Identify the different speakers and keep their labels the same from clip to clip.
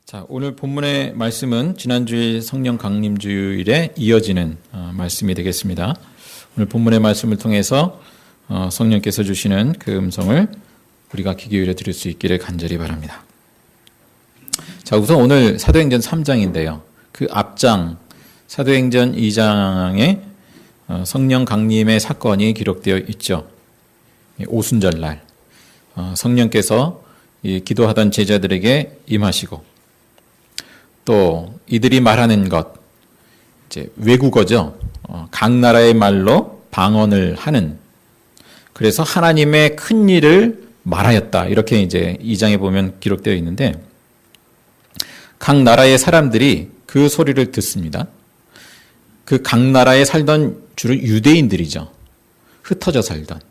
Speaker 1: 자, 오늘 본문의 말씀은 지난주일 성령 강림주일에 이어지는 말씀이 되겠습니다. 오늘 본문의 말씀을 통해서 성령께서 주시는 그 음성을 우리가 귀 기울여 들을 수 있기를 간절히 바랍니다. 자, 우선 오늘 사도행전 3장인데요. 그 앞장 사도행전 2장에 성령 강림의 사건이 기록되어 있죠. 오순절날 성령께서 기도하던 제자들에게 임하시고 또 이들이 말하는 것, 이제 외국어죠. 각 나라의 말로 방언을 하는. 그래서 하나님의 큰 일을 말하였다. 이렇게 이제 2장에 보면 기록되어 있는데 각 나라의 사람들이 그 소리를 듣습니다. 그 각 나라에 살던 주로 유대인들이죠. 흩어져 살던.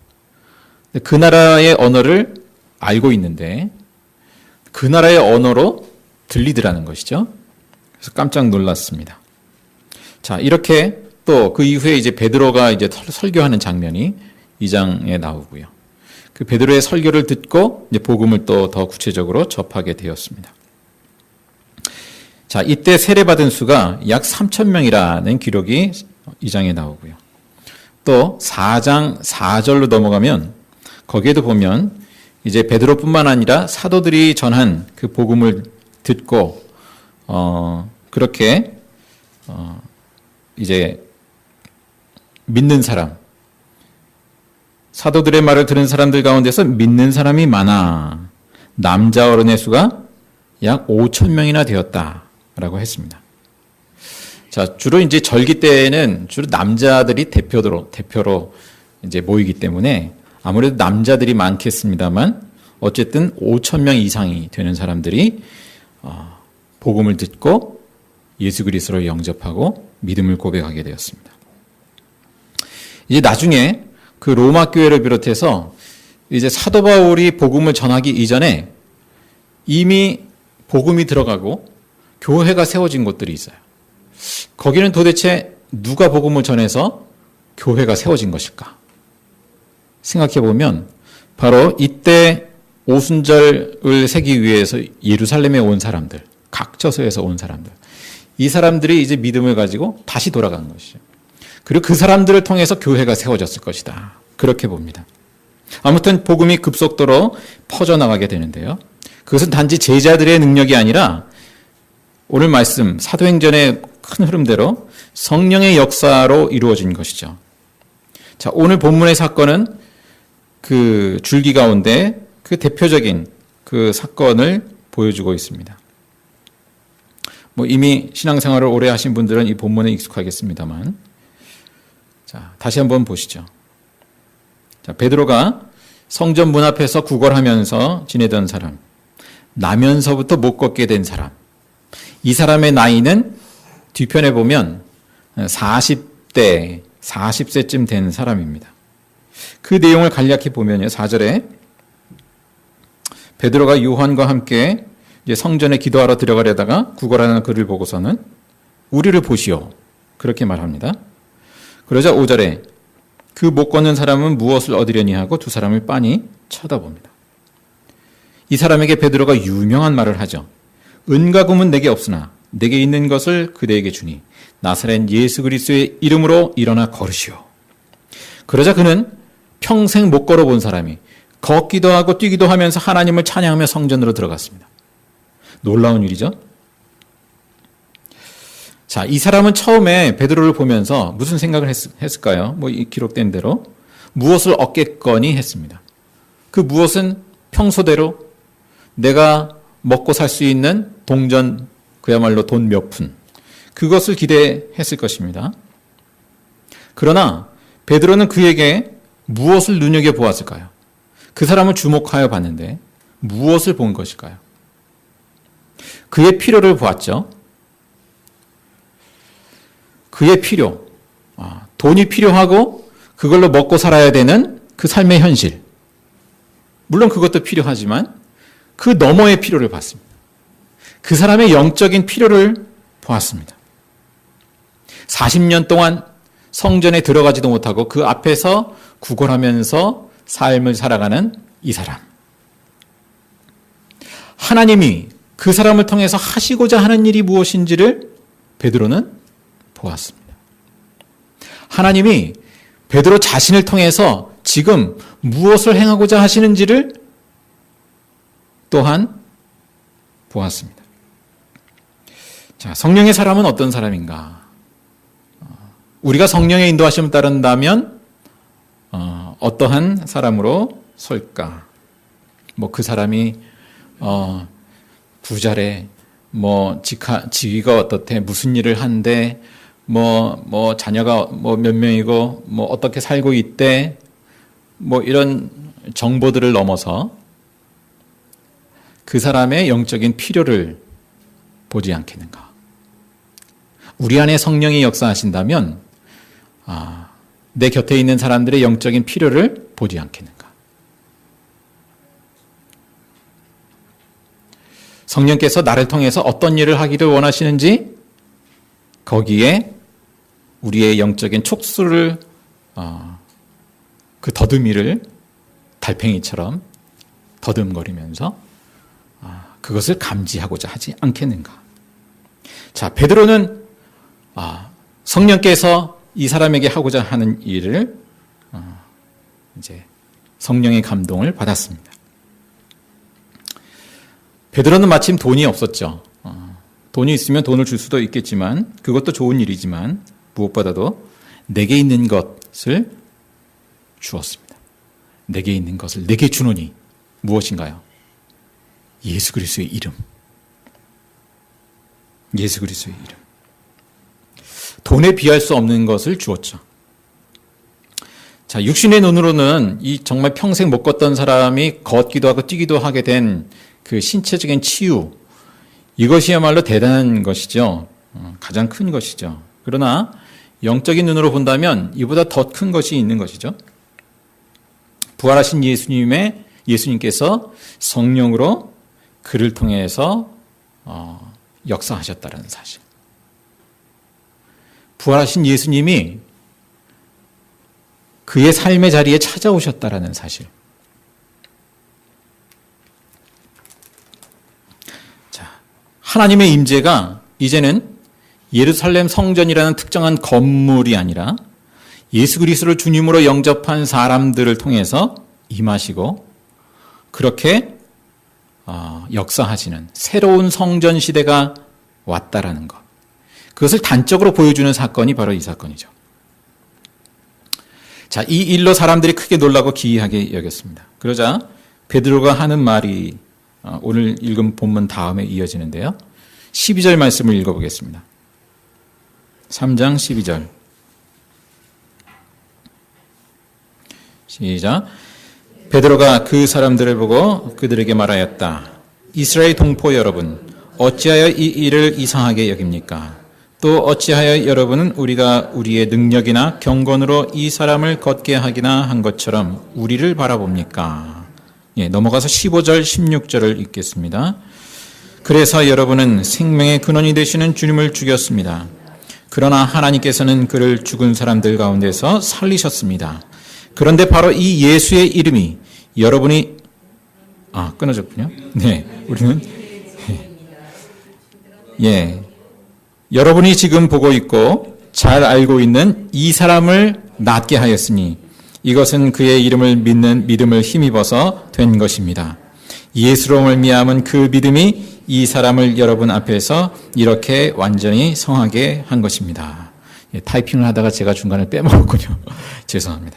Speaker 1: 그 나라의 언어를 알고 있는데 그 나라의 언어로 들리더라는 것이죠. 그래서 깜짝 놀랐습니다. 자, 이렇게 또 그 이후에 이제 베드로가 이제 설교하는 장면이 2장에 나오고요. 그 베드로의 설교를 듣고 이제 복음을 또 더 구체적으로 접하게 되었습니다. 자, 이때 세례받은 수가 약 3,000명이라는 기록이 2장에 나오고요. 또 4장 4절로 넘어가면 거기에도 보면 이제 베드로뿐만 아니라 사도들이 전한 그 복음을 듣고 그렇게 이제 믿는 사람, 사도들의 말을 들은 사람들 가운데서 믿는 사람이 많아 남자 어른의 수가 약 5,000명이나 되었다라고 했습니다. 자, 주로 이제 절기 때에는 주로 남자들이 대표로 이제 모이기 때문에 아무래도 남자들이 많겠습니다만 어쨌든 5,000명 이상이 되는 사람들이 복음을 듣고 예수 그리스도를 영접하고 믿음을 고백하게 되었습니다. 이제 나중에 그 로마 교회를 비롯해서 이제 사도 바울이 복음을 전하기 이전에 이미 복음이 들어가고 교회가 세워진 곳들이 있어요. 거기는 도대체 누가 복음을 전해서 교회가 세워진 것일까? 생각해 보면 바로 이때 오순절을 세기 위해서 예루살렘에 온 사람들, 각 처소에서 온 사람들, 이 사람들이 이제 믿음을 가지고 다시 돌아간 것이죠. 그리고 그 사람들을 통해서 교회가 세워졌을 것이다. 그렇게 봅니다. 아무튼 복음이 급속도로 퍼져나가게 되는데요. 그것은 단지 제자들의 능력이 아니라 오늘 말씀 사도행전의 큰 흐름대로 성령의 역사로 이루어진 것이죠. 자, 오늘 본문의 사건은 그 줄기 가운데 그 대표적인 그 사건을 보여주고 있습니다. 이미 신앙생활을 오래 하신 분들은 이 본문에 익숙하겠습니다만, 자, 다시 한번 보시죠. 자, 베드로가 성전 문 앞에서 구걸하면서 지내던 사람, 나면서부터 못 걷게 된 사람, 이 사람의 나이는 뒤편에 보면 40세쯤 된 사람입니다. 그 내용을 간략히 보면요, 4절에 베드로가 요한과 함께 이제 성전에 기도하러 들어가려다가 구걸하는 그를 보고서는 우리를 보시오, 그렇게 말합니다. 그러자 5절에 그 못 걷는 사람은 무엇을 얻으려니 하고 두 사람을 빤히 쳐다봅니다. 이 사람에게 베드로가 유명한 말을 하죠. 은과 금은 내게 없으나 내게 있는 것을 그대에게 주니 나사렛 예수 그리스도의 이름으로 일어나 걸으시오. 그러자 그는 평생 못 걸어본 사람이 걷기도 하고 뛰기도 하면서 하나님을 찬양하며 성전으로 들어갔습니다. 놀라운 일이죠. 자, 이 사람은 처음에 베드로를 보면서 무슨 생각을 했을까요? 이 기록된 대로 무엇을 얻겠거니 했습니다. 그 무엇은 평소대로 내가 먹고 살 수 있는 동전, 그야말로 돈 몇 푼, 그것을 기대했을 것입니다. 그러나 베드로는 그에게 무엇을 눈여겨보았을까요? 그 사람을 주목하여 봤는데 무엇을 본 것일까요? 그의 필요를 보았죠. 그의 필요, 돈이 필요하고 그걸로 먹고 살아야 되는 그 삶의 현실. 물론 그것도 필요하지만 그 너머의 필요를 봤습니다. 그 사람의 영적인 필요를 보았습니다. 40년 동안 성전에 들어가지도 못하고 그 앞에서 구걸하면서 삶을 살아가는 이 사람. 하나님이 그 사람을 통해서 하시고자 하는 일이 무엇인지를 베드로는 보았습니다. 하나님이 베드로 자신을 통해서 지금 무엇을 행하고자 하시는지를 또한 보았습니다. 자, 성령의 사람은 어떤 사람인가? 우리가 성령의 인도하심을 따른다면 어떠한 사람으로 설까? 뭐 그 사람이 부자래, 뭐 직위가 어떻대, 무슨 일을 한대, 뭐 자녀가 뭐 몇 명이고 뭐 어떻게 살고 있대, 뭐 이런 정보들을 넘어서 그 사람의 영적인 필요를 보지 않겠는가? 우리 안에 성령이 역사하신다면 내 곁에 있는 사람들의 영적인 필요를 보지 않겠는가? 성령께서 나를 통해서 어떤 일을 하기를 원하시는지 거기에 우리의 영적인 촉수를 그 더듬이를 달팽이처럼 더듬거리면서 그것을 감지하고자 하지 않겠는가? 자, 베드로는 성령께서 이 사람에게 하고자 하는 일을 이제 성령의 감동을 받았습니다. 베드로는 마침 돈이 없었죠. 돈이 있으면 돈을 줄 수도 있겠지만 그것도 좋은 일이지만 무엇보다도 내게 있는 것을 주었습니다. 내게 있는 것을 내게 주노니 무엇인가요? 예수 그리스도의 이름. 예수 그리스도의 이름. 돈에 비할 수 없는 것을 주었죠. 자, 육신의 눈으로는 이 정말 평생 못 걷던 사람이 걷기도 하고 뛰기도 하게 된 그 신체적인 치유, 이것이야말로 대단한 것이죠. 가장 큰 것이죠. 그러나 영적인 눈으로 본다면 이보다 더 큰 것이 있는 것이죠. 부활하신 예수님께서 성령으로 그를 통해서 역사하셨다는 사실. 부활하신 예수님이 그의 삶의 자리에 찾아오셨다라는 사실. 자, 하나님의 임재가 이제는 예루살렘 성전이라는 특정한 건물이 아니라 예수 그리스도를 주님으로 영접한 사람들을 통해서 임하시고 그렇게 역사하시는 새로운 성전 시대가 왔다라는 것. 그것을 단적으로 보여주는 사건이 바로 이 사건이죠. 자, 이 일로 사람들이 크게 놀라고 기이하게 여겼습니다. 그러자 베드로가 하는 말이 오늘 읽은 본문 다음에 이어지는데요. 12절 말씀을 읽어보겠습니다. 3장 12절. 시작. 베드로가 그 사람들을 보고 그들에게 말하였다. 이스라엘 동포 여러분, 어찌하여 이 일을 이상하게 여깁니까? 또 어찌하여 여러분은 우리가 우리의 능력이나 경건으로 이 사람을 걷게 하기나 한 것처럼 우리를 바라봅니까? 예, 넘어가서 15절, 16절을 읽겠습니다. 그래서 여러분은 생명의 근원이 되시는 주님을 죽였습니다. 그러나 하나님께서는 그를 죽은 사람들 가운데서 살리셨습니다. 그런데 바로 이 예수의 이름이 여러분이 끊어졌군요. 네, 우리는 여러분이 지금 보고 있고 잘 알고 있는 이 사람을 낫게 하였으니 이것은 그의 이름을 믿는 믿음을 힘입어서 된 것입니다. 예수로 말미암은 그 믿음이 이 사람을 여러분 앞에서 이렇게 완전히 성하게 한 것입니다. 타이핑을 하다가 제가 중간에 빼먹었군요. 죄송합니다.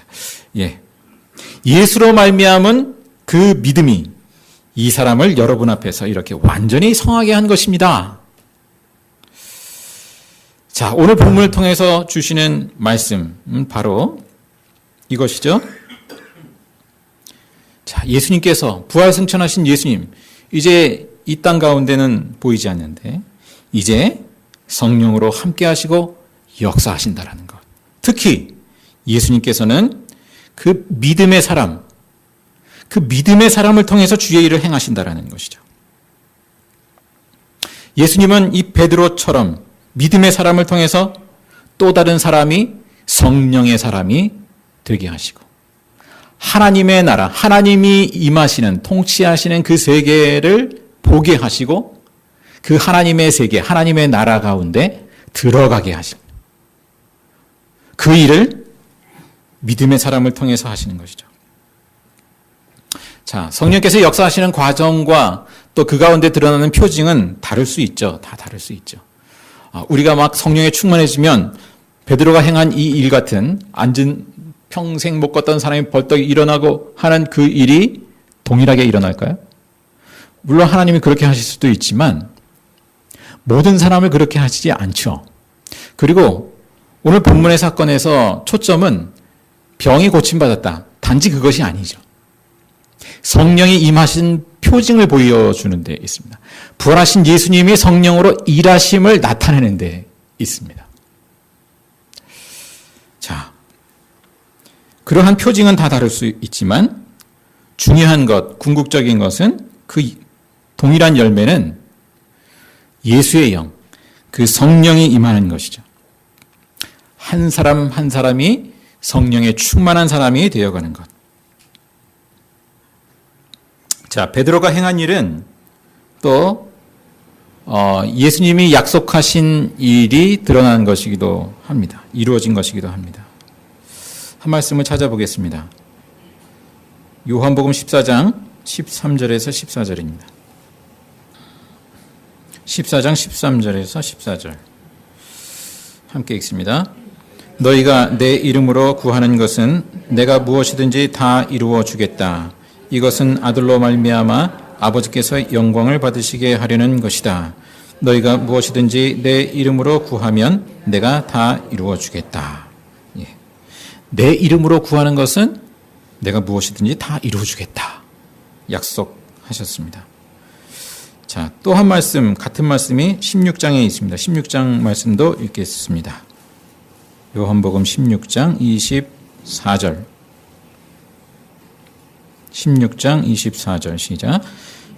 Speaker 1: 예수로 말미암은 그 믿음이 이 사람을 여러분 앞에서 이렇게 완전히 성하게 한 것입니다. 자, 오늘 본문을 통해서 주시는 말씀은 바로 이것이죠. 자, 예수님께서 부활승천하신 예수님, 이제 이 땅 가운데는 보이지 않는데 이제 성령으로 함께 하시고 역사하신다라는 것. 특히 예수님께서는 그 믿음의 사람을 통해서 주의 일을 행하신다라는 것이죠. 예수님은 이 베드로처럼 믿음의 사람을 통해서 또 다른 사람이 성령의 사람이 되게 하시고 하나님의 나라, 하나님이 임하시는 통치하시는 그 세계를 보게 하시고 그 하나님의 세계, 하나님의 나라 가운데 들어가게 하십니다. 그 일을 믿음의 사람을 통해서 하시는 것이죠. 자, 성령께서 역사하시는 과정과 또 그 가운데 드러나는 표징은 다를 수 있죠. 다 다를 수 있죠. 우리가 막 성령에 충만해지면 베드로가 행한 이 일 같은 앉은 평생 못 걷던 사람이 벌떡 일어나고 하는 그 일이 동일하게 일어날까요? 물론 하나님이 그렇게 하실 수도 있지만 모든 사람을 그렇게 하시지 않죠. 그리고 오늘 본문의 사건에서 초점은 병이 고침받았다. 단지 그것이 아니죠. 성령이 임하신 표징을 보여주는 데 있습니다. 부활하신 예수님이 성령으로 일하심을 나타내는 데 있습니다. 자, 그러한 표징은 다 다를 수 있지만 중요한 것, 궁극적인 것은 그 동일한 열매는 예수의 영, 그 성령이 임하는 것이죠. 한 사람 한 사람이 성령에 충만한 사람이 되어가는 것. 자, 베드로가 행한 일은 또 예수님이 약속하신 일이 드러난 것이기도 합니다. 이루어진 것이기도 합니다. 한 말씀을 찾아보겠습니다. 요한복음 14장 13절에서 14절입니다. 14장 13절에서 14절 함께 읽습니다. 너희가 내 이름으로 구하는 것은 내가 무엇이든지 다 이루어 주겠다. 이것은 아들로 말미암아 아버지께서 영광을 받으시게 하려는 것이다. 너희가 무엇이든지 내 이름으로 구하면 내가 다 이루어 주겠다. 예. 내 이름으로 구하는 것은 내가 무엇이든지 다 이루어 주겠다. 약속하셨습니다. 자, 또 한 말씀, 같은 말씀이 16장에 있습니다. 16장 말씀도 읽겠습니다. 요한복음 16장 24절. 16장 24절 시작.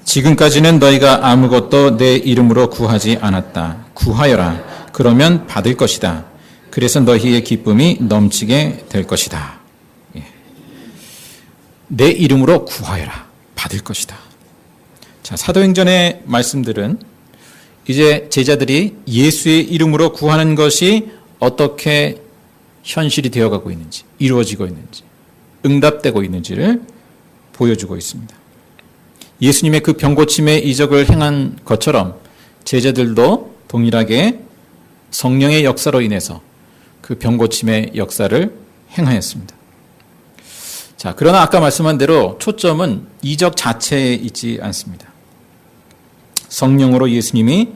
Speaker 1: 지금까지는 너희가 아무것도 내 이름으로 구하지 않았다. 구하여라. 그러면 받을 것이다. 그래서 너희의 기쁨이 넘치게 될 것이다. 예. 내 이름으로 구하여라. 받을 것이다. 자, 사도행전의 말씀들은 이제 제자들이 예수의 이름으로 구하는 것이 어떻게 현실이 되어가고 있는지, 이루어지고 있는지, 응답되고 있는지를 보여주고 있습니다. 예수님의 그 병고침의 이적을 행한 것처럼 제자들도 동일하게 성령의 역사로 인해서 그 병고침의 역사를 행하였습니다. 자, 그러나 아까 말씀한 대로 초점은 이적 자체에 있지 않습니다. 성령으로 예수님이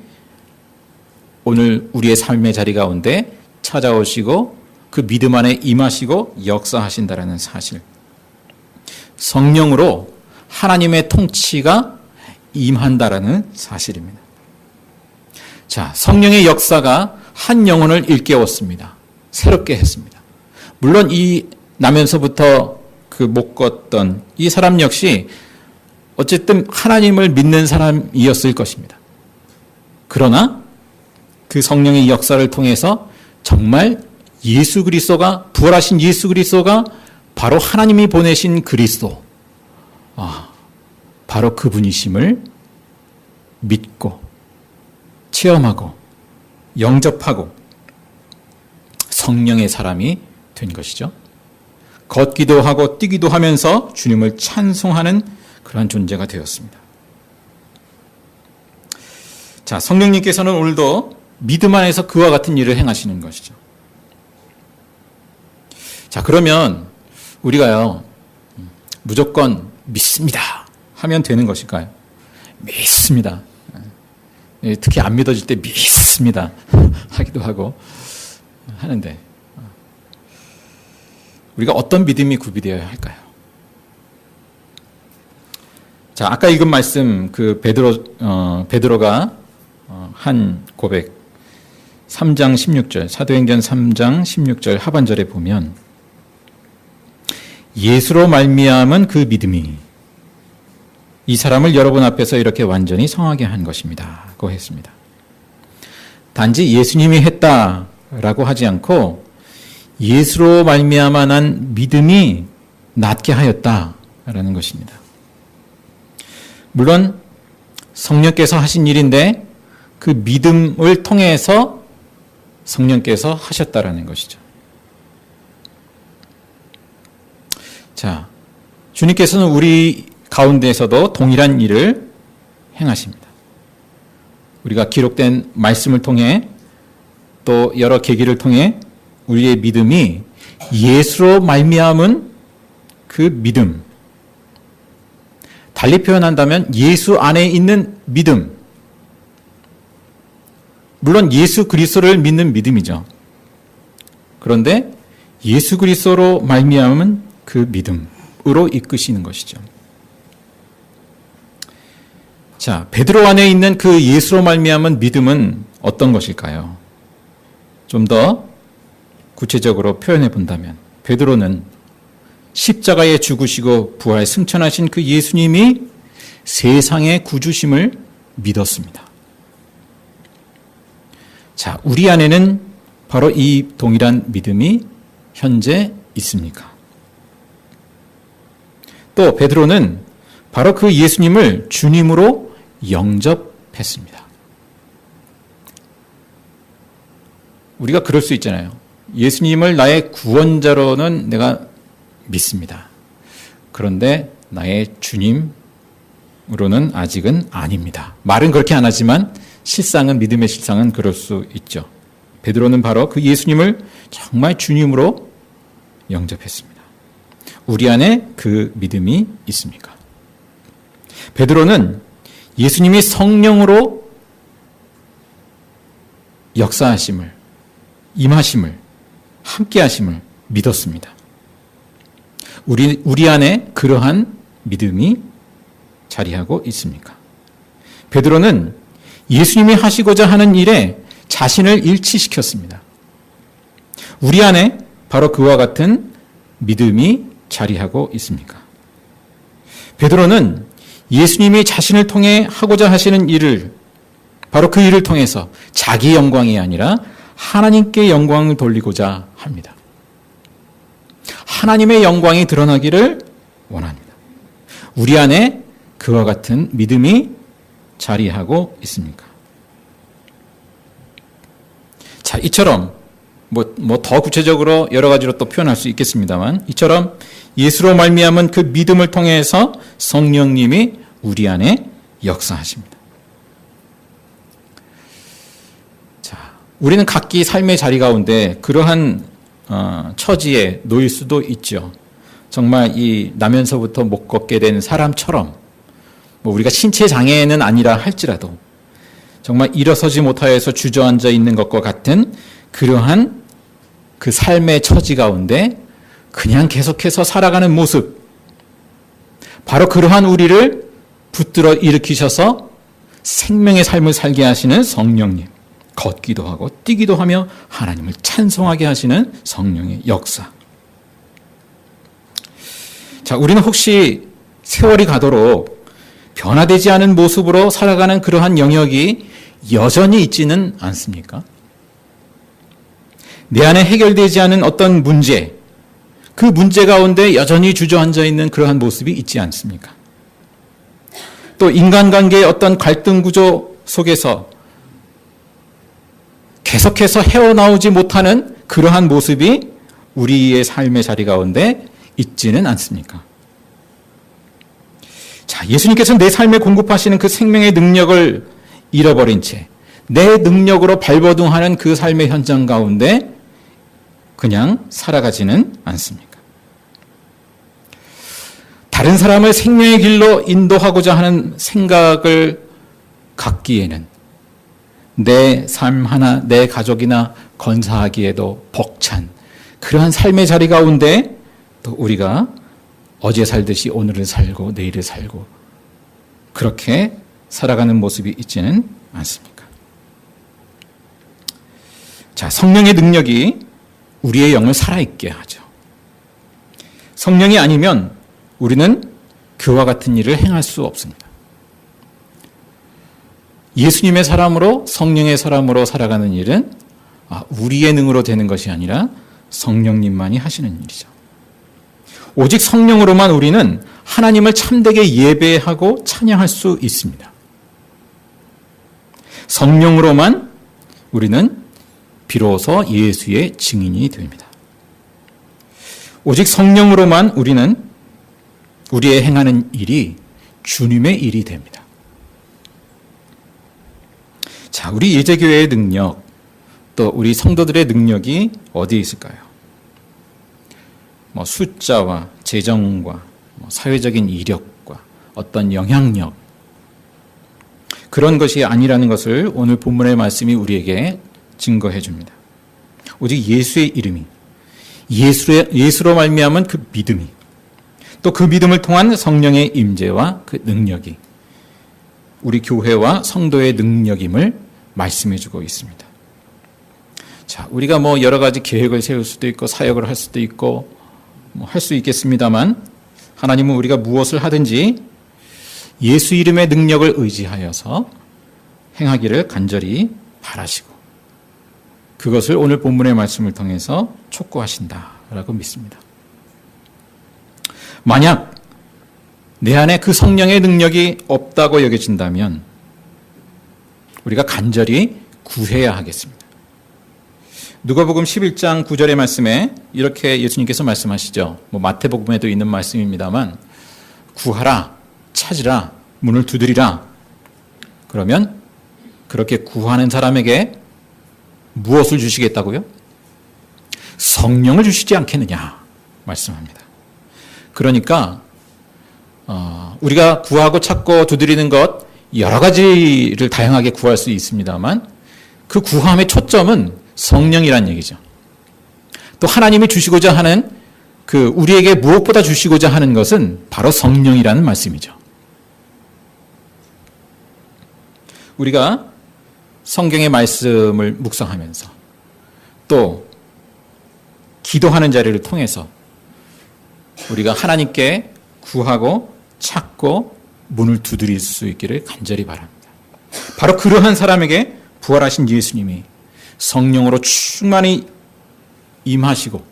Speaker 1: 오늘 우리의 삶의 자리 가운데 찾아오시고 그 믿음 안에 임하시고 역사하신다라는 사실. 성령으로 하나님의 통치가 임한다라는 사실입니다. 자, 성령의 역사가 한 영혼을 일깨웠습니다. 새롭게 했습니다. 물론 이 나면서부터 그 못 걷던 이 사람 역시 어쨌든 하나님을 믿는 사람이었을 것입니다. 그러나 그 성령의 역사를 통해서 정말 예수 그리스도가, 부활하신 예수 그리스도가 바로 하나님이 보내신 그리스도, 바로 그분이심을 믿고 체험하고 영접하고 성령의 사람이 된 것이죠. 걷기도 하고 뛰기도 하면서 주님을 찬송하는 그러한 존재가 되었습니다. 자, 성령님께서는 오늘도 믿음 안에서 그와 같은 일을 행하시는 것이죠. 자, 그러면 우리가요, 무조건 믿습니다 하면 되는 것일까요? 믿습니다. 특히 안 믿어질 때 믿습니다 하기도 하고 하는데, 우리가 어떤 믿음이 구비되어야 할까요? 자, 아까 읽은 말씀, 그 베드로가 한 고백, 3장 16절, 사도행전 3장 16절 하반절에 보면 예수로 말미암은 그 믿음이 이 사람을 여러분 앞에서 이렇게 완전히 성하게 한 것입니다. 고 했습니다. 단지 예수님이 했다라고 하지 않고 예수로 말미암아 난 믿음이 낫게 하였다라는 것입니다. 물론 성령께서 하신 일인데 그 믿음을 통해서 성령께서 하셨다라는 것이죠. 자, 주님께서는 우리 가운데에서도 동일한 일을 행하십니다. 우리가 기록된 말씀을 통해 또 여러 계기를 통해 우리의 믿음이 예수로 말미암은 그 믿음, 달리 표현한다면 예수 안에 있는 믿음, 물론 예수 그리스도를 믿는 믿음이죠. 그런데 예수 그리스도로 말미암은 그 믿음으로 이끄시는 것이죠. 자, 베드로 안에 있는 그 예수로 말미암은 믿음은 어떤 것일까요? 좀 더 구체적으로 표현해 본다면 베드로는 십자가에 죽으시고 부활 승천하신 그 예수님이 세상의 구주심을 믿었습니다. 자, 우리 안에는 바로 이 동일한 믿음이 현재 있습니까? 또 베드로는 바로 그 예수님을 주님으로 영접했습니다. 우리가 그럴 수 있잖아요. 예수님을 나의 구원자로는 내가 믿습니다. 그런데 나의 주님으로는 아직은 아닙니다. 말은 그렇게 안 하지만 실상은, 믿음의 실상은 그럴 수 있죠. 베드로는 바로 그 예수님을 정말 주님으로 영접했습니다. 우리 안에 그 믿음이 있습니까? 베드로는 예수님이 성령으로 역사하심을, 임하심을, 함께하심을 믿었습니다. 우리 안에 그러한 믿음이 자리하고 있습니까? 베드로는 예수님이 하시고자 하는 일에 자신을 일치시켰습니다. 우리 안에 바로 그와 같은 믿음이 자리하고 있습니까? 베드로는 예수님이 자신을 통해 하고자 하시는 일을, 바로 그 일을 통해서 자기 영광이 아니라 하나님께 영광을 돌리고자 합니다. 하나님의 영광이 드러나기를 원합니다. 우리 안에 그와 같은 믿음이 자리하고 있습니까? 자, 이처럼 더 구체적으로 여러 가지로 또 표현할 수 있겠습니다만, 이처럼 예수로 말미암은 그 믿음을 통해서 성령님이 우리 안에 역사하십니다. 자, 우리는 각기 삶의 자리 가운데 그러한 처지에 놓일 수도 있죠. 정말 이 나면서부터 못 걷게 된 사람처럼, 우리가 신체 장애는 아니라 할지라도 정말 일어서지 못하여서 주저앉아 있는 것과 같은 그러한 그 삶의 처지 가운데 그냥 계속해서 살아가는 모습, 바로 그러한 우리를 붙들어 일으키셔서 생명의 삶을 살게 하시는 성령님, 걷기도 하고 뛰기도 하며 하나님을 찬송하게 하시는 성령의 역사. 자, 우리는 혹시 세월이 가도록 변화되지 않은 모습으로 살아가는 그러한 영역이 여전히 있지는 않습니까? 내 안에 해결되지 않은 어떤 문제, 그 문제 가운데 여전히 주저앉아 있는 그러한 모습이 있지 않습니까? 또 인간관계의 어떤 갈등 구조 속에서 계속해서 헤어나오지 못하는 그러한 모습이 우리의 삶의 자리 가운데 있지는 않습니까? 자, 예수님께서는 내 삶에 공급하시는 그 생명의 능력을 잃어버린 채 내 능력으로 발버둥하는 그 삶의 현장 가운데 그냥 살아가지는 않습니까? 다른 사람을 생명의 길로 인도하고자 하는 생각을 갖기에는 내 삶 하나, 내 가족이나 건사하기에도 벅찬 그러한 삶의 자리 가운데 또 우리가 어제 살듯이 오늘을 살고 내일을 살고 그렇게 살아가는 모습이 있지는 않습니까? 자, 성령의 능력이 우리의 영을 살아있게 하죠. 성령이 아니면 우리는 그와 같은 일을 행할 수 없습니다. 예수님의 사람으로, 성령의 사람으로 살아가는 일은 우리의 능으로 되는 것이 아니라 성령님만이 하시는 일이죠. 오직 성령으로만 우리는 하나님을 참되게 예배하고 찬양할 수 있습니다. 성령으로만 우리는 비로소 예수의 증인이 됩니다. 오직 성령으로만 우리는 우리의 행하는 일이 주님의 일이 됩니다. 자, 우리 예제교회의 능력, 또 우리 성도들의 능력이 어디에 있을까요? 숫자와 재정과 사회적인 이력과 어떤 영향력, 그런 것이 아니라는 것을 오늘 본문의 말씀이 우리에게 증거해 줍니다. 오직 예수의 이름이, 예수로 말미암은 그 믿음이, 또 그 믿음을 통한 성령의 임재와 그 능력이 우리 교회와 성도의 능력임을 말씀해 주고 있습니다. 자, 우리가 여러 가지 계획을 세울 수도 있고 사역을 할 수도 있고 할 수 있겠습니다만, 하나님은 우리가 무엇을 하든지 예수 이름의 능력을 의지하여서 행하기를 간절히 바라시고 그것을 오늘 본문의 말씀을 통해서 촉구하신다라고 믿습니다. 만약 내 안에 그 성령의 능력이 없다고 여겨진다면 우리가 간절히 구해야 하겠습니다. 누가복음 11장 9절의 말씀에 이렇게 예수님께서 말씀하시죠. 마태복음에도 있는 말씀입니다만, 구하라, 찾으라, 문을 두드리라. 그러면 그렇게 구하는 사람에게 무엇을 주시겠다고요? 성령을 주시지 않겠느냐 말씀합니다. 그러니까 우리가 구하고 찾고 두드리는 것 여러 가지를 다양하게 구할 수 있습니다만 그 구함의 초점은 성령이란 얘기죠. 또 하나님이 주시고자 하는 우리에게 무엇보다 주시고자 하는 것은 바로 성령이라는 말씀이죠. 우리가 성경의 말씀을 묵상하면서 또 기도하는 자리를 통해서 우리가 하나님께 구하고 찾고 문을 두드릴 수 있기를 간절히 바랍니다. 바로 그러한 사람에게 부활하신 예수님이 성령으로 충만히 임하시고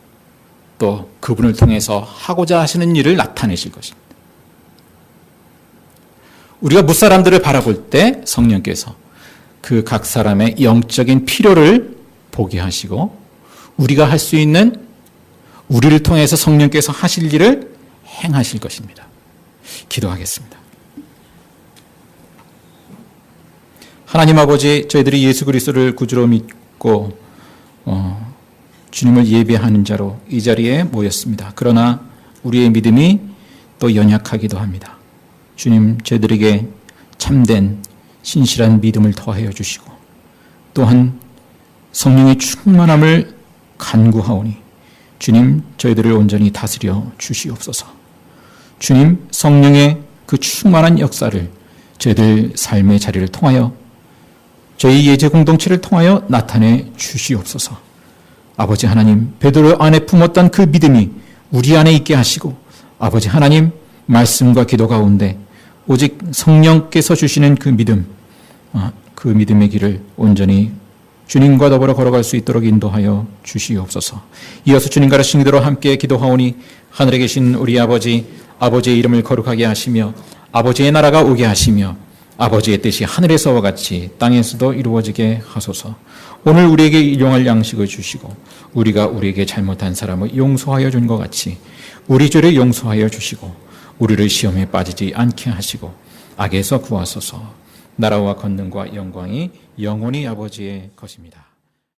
Speaker 1: 또 그분을 통해서 하고자 하시는 일을 나타내실 것입니다. 우리가 무사람들을 바라볼 때 성령께서 그 각 사람의 영적인 필요를 보게 하시고 우리가 할 수 있는 우리를 통해서 성령께서 하실 일을 행하실 것입니다. 기도하겠습니다. 하나님 아버지, 저희들이 예수 그리스도를 구주로 믿고 주님을 예배하는 자로 이 자리에 모였습니다. 그러나 우리의 믿음이 또 연약하기도 합니다. 주님, 저희들에게 참된 신실한 믿음을 더하여 주시고 또한 성령의 충만함을 간구하오니 주님, 저희들을 온전히 다스려 주시옵소서. 주님, 성령의 그 충만한 역사를 저희들 삶의 자리를 통하여 저희 예제 공동체를 통하여 나타내 주시옵소서. 아버지 하나님, 베드로 안에 품었던 그 믿음이 우리 안에 있게 하시고 아버지 하나님, 말씀과 기도 가운데 오직 성령께서 주시는 그 믿음, 그 믿음의 길을 온전히 주님과 더불어 걸어갈 수 있도록 인도하여 주시옵소서. 이어서 주님 가르치신 대로 함께 기도하오니 하늘에 계신 우리 아버지, 아버지의 이름을 거룩하게 하시며 아버지의 나라가 오게 하시며 아버지의 뜻이 하늘에서와 같이 땅에서도 이루어지게 하소서. 오늘 우리에게 일용할 양식을 주시고 우리가 우리에게 잘못한 사람을 용서하여 준 것 같이 우리 죄를 용서하여 주시고 우리를 시험에 빠지지 않게 하시고 악에서 구하소서. 나라와 권능과 영광이 영원히 아버지의 것입니다.